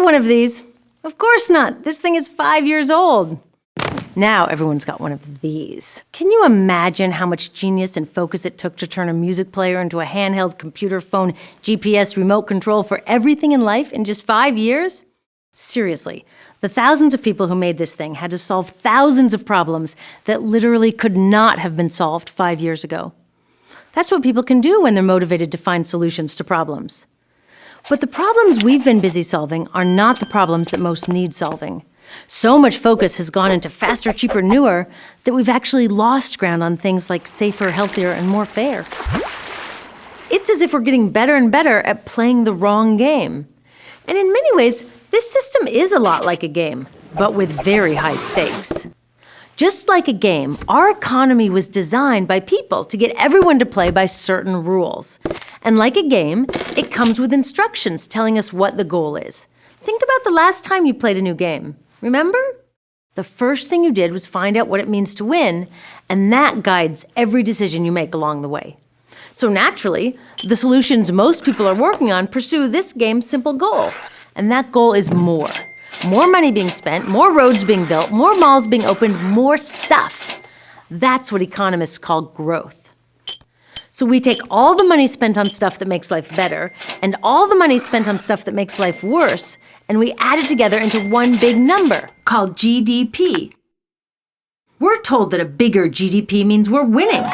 one of these. Of course not. This thing is 5 years old. Now everyone's got one of these. Can you imagine how much genius and focus it took to turn a music player into a handheld computer phone GPS remote control for everything in life in just 5 years? Seriously, the thousands of people who made this thing had to solve thousands of problems that literally could not have been solved 5 years ago. That's what people can do when they're motivated to find solutions to problems. But the problems we've been busy solving are not the problems that most need solving. So much focus has gone into faster, cheaper, newer that we've actually lost ground on things like safer, healthier, and more fair. It's as if we're getting better and better at playing the wrong game. And in many ways, this system is a lot like a game, but with very high stakes. Just like a game, our economy was designed by people to get everyone to play by certain rules. And like a game, it comes with instructions telling us what the goal is. Think about the last time you played a new game. Remember? The first thing you did was find out what it means to win, and that guides every decision you make along the way. So naturally, the solutions most people are working on pursue this game's simple goal, and that goal is more. More money being spent, more roads being built, more malls being opened, more stuff. That's what economists call growth. So we take all the money spent on stuff that makes life better and all the money spent on stuff that makes life worse, and we add it together into one big number called GDP. We're told that a bigger GDP means we're winning.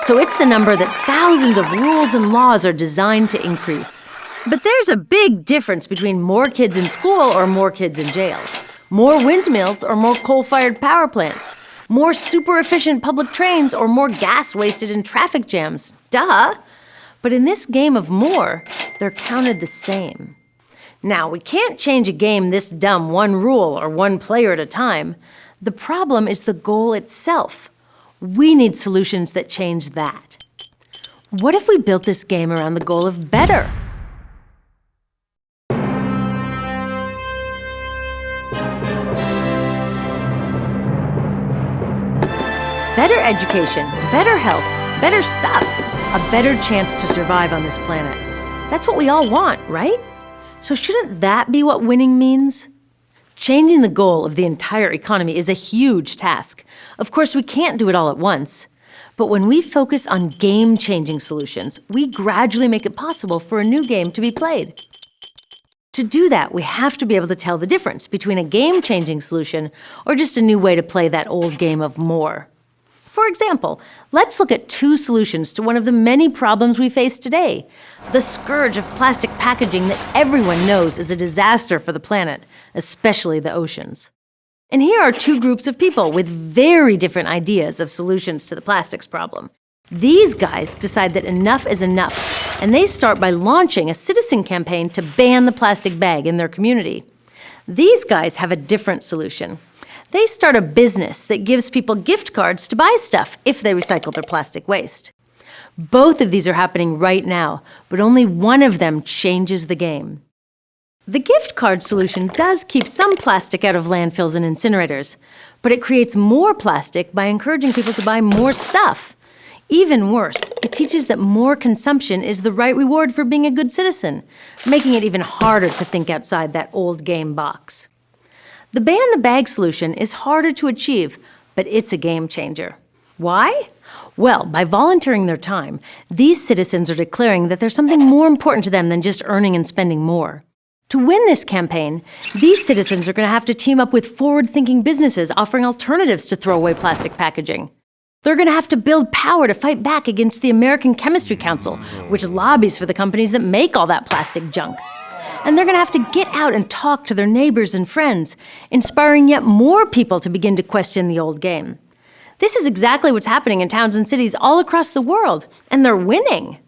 So it's the number that thousands of rules and laws are designed to increase. But there's a big difference between more kids in school or more kids in jail, more windmills or more coal-fired power plants, more super efficient public trains or more gas wasted in traffic jams. Duh! But in this game of more, they're counted the same. Now, we can't change a game this dumb one rule or one player at a time. The problem is the goal itself. We need solutions that change that. What if we built this game around the goal of better? Better education, better health, better stuff, a better chance to survive on this planet. That's what we all want, right? So shouldn't that be what winning means? Changing the goal of the entire economy is a huge task. Of course, we can't do it all at once. But when we focus on game-changing solutions, we gradually make it possible for a new game to be played. To do that, we have to be able to tell the difference between a game-changing solution or just a new way to play that old game of more. For example, let's look at two solutions to one of the many problems we face today, the scourge of plastic packaging that everyone knows is a disaster for the planet, especially the oceans. And here are two groups of people with very different ideas of solutions to the plastics problem. These guys decide that enough is enough, and they start by launching a citizen campaign to ban the plastic bag in their community. These guys have a different solution. They start a business that gives people gift cards to buy stuff if they recycle their plastic waste. Both of these are happening right now, but only one of them changes the game. The gift card solution does keep some plastic out of landfills and incinerators, but it creates more plastic by encouraging people to buy more stuff. Even worse, it teaches that more consumption is the right reward for being a good citizen, making it even harder to think outside that old game box. The ban the bag solution is harder to achieve, but it's a game changer. Why? Well, by volunteering their time, these citizens are declaring that there's something more important to them than just earning and spending more. To win this campaign, these citizens are going to have to team up with forward-thinking businesses offering alternatives to throwaway plastic packaging. They're going to have to build power to fight back against the American Chemistry Council, which lobbies for the companies that make all that plastic junk. And they're going to have to get out and talk to their neighbors and friends, inspiring yet more people to begin to question the old game. This is exactly what's happening in towns and cities all across the world, and they're winning.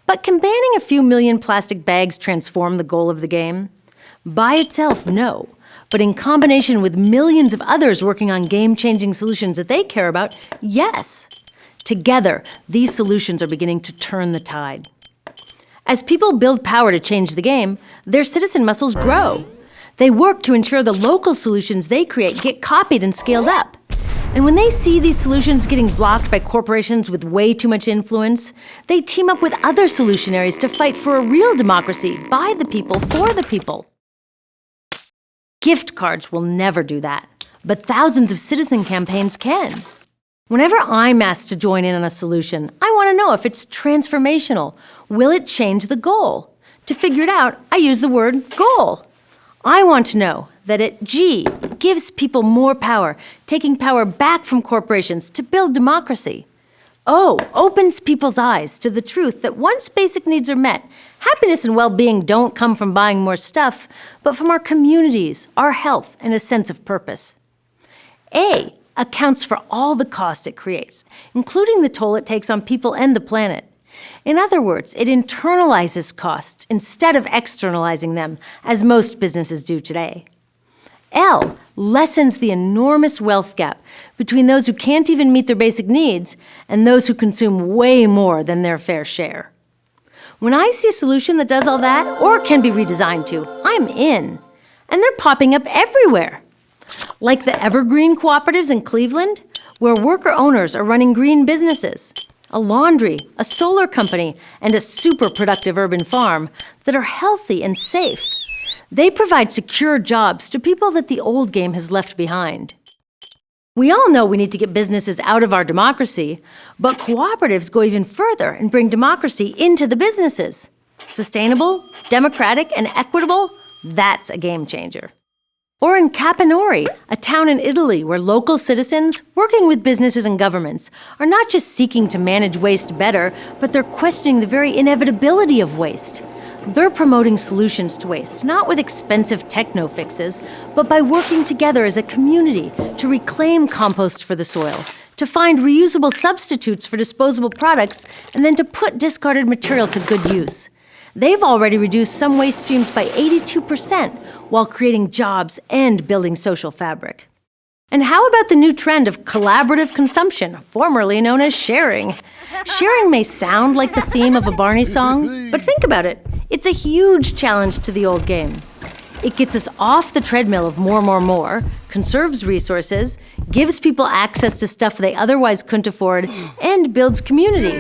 But can banning a few million plastic bags transform the goal of the game? By itself, no. But in combination with millions of others working on game-changing solutions that they care about, yes. Together, these solutions are beginning to turn the tide. As people build power to change the game, their citizen muscles grow. They work to ensure the local solutions they create get copied and scaled up. And when they see these solutions getting blocked by corporations with way too much influence, they team up with other solutionaries to fight for a real democracy by the people, for the people. Gift cards will never do that, but thousands of citizen campaigns can. Whenever I'm asked to join in on a solution, I want to know if it's transformational. Will it change the goal? To figure it out, I use the word goal. I want to know that it, G, gives people more power, taking power back from corporations to build democracy. O, opens people's eyes to the truth that once basic needs are met, happiness and well-being don't come from buying more stuff, but from our communities, our health, and a sense of purpose. A, accounts for all the costs it creates, including the toll it takes on people and the planet. In other words, it internalizes costs instead of externalizing them, as most businesses do today. L lessens the enormous wealth gap between those who can't even meet their basic needs and those who consume way more than their fair share. When I see a solution that does all that, or can be redesigned to, I'm in. And they're popping up everywhere. Like the Evergreen cooperatives in Cleveland, where worker owners are running green businesses, a laundry, a solar company, and a super productive urban farm that are healthy and safe. They provide secure jobs to people that the old game has left behind. We all know we need to get businesses out of our democracy, but cooperatives go even further and bring democracy into the businesses. Sustainable, democratic, and equitable, that's a game changer. Or in Caponori, a town in Italy where local citizens, working with businesses and governments, are not just seeking to manage waste better, but they're questioning the very inevitability of waste. They're promoting solutions to waste, not with expensive techno fixes, but by working together as a community to reclaim compost for the soil, to find reusable substitutes for disposable products, and then to put discarded material to good use. They've already reduced some waste streams by 82% while creating jobs and building social fabric. And how about the new trend of collaborative consumption, formerly known as sharing? Sharing may sound like the theme of a Barney song, but think about it. It's a huge challenge to the old game. It gets us off the treadmill of more, conserves resources, gives people access to stuff they otherwise couldn't afford, and builds community.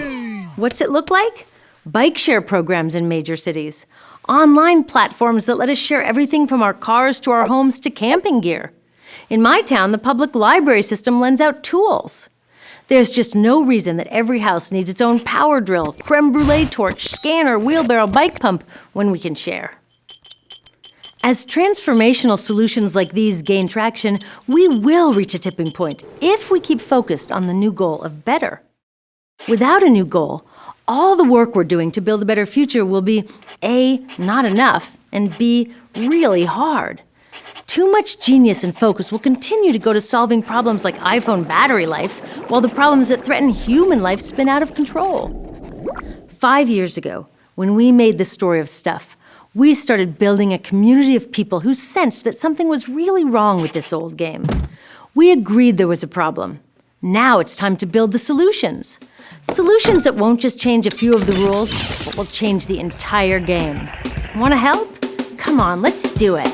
What's it look like? Bike share programs in major cities, online platforms that let us share everything from our cars to our homes to camping gear. In my town, the public library system lends out tools. There's just no reason that every house needs its own power drill, creme brulee torch, scanner, wheelbarrow, bike pump when we can share. As transformational solutions like these gain traction, we will reach a tipping point if we keep focused on the new goal of better. Without a new goal, all the work we're doing to build a better future will be A, not enough, and B, really hard. Too much genius and focus will continue to go to solving problems like iPhone battery life, while the problems that threaten human life spin out of control. 5 years ago, when we made the story of stuff, we started building a community of people who sensed that something was really wrong with this old game. We agreed there was a problem. Now it's time to build the solutions. Solutions that won't just change a few of the rules, but will change the entire game. Want to help? Come on, let's do it.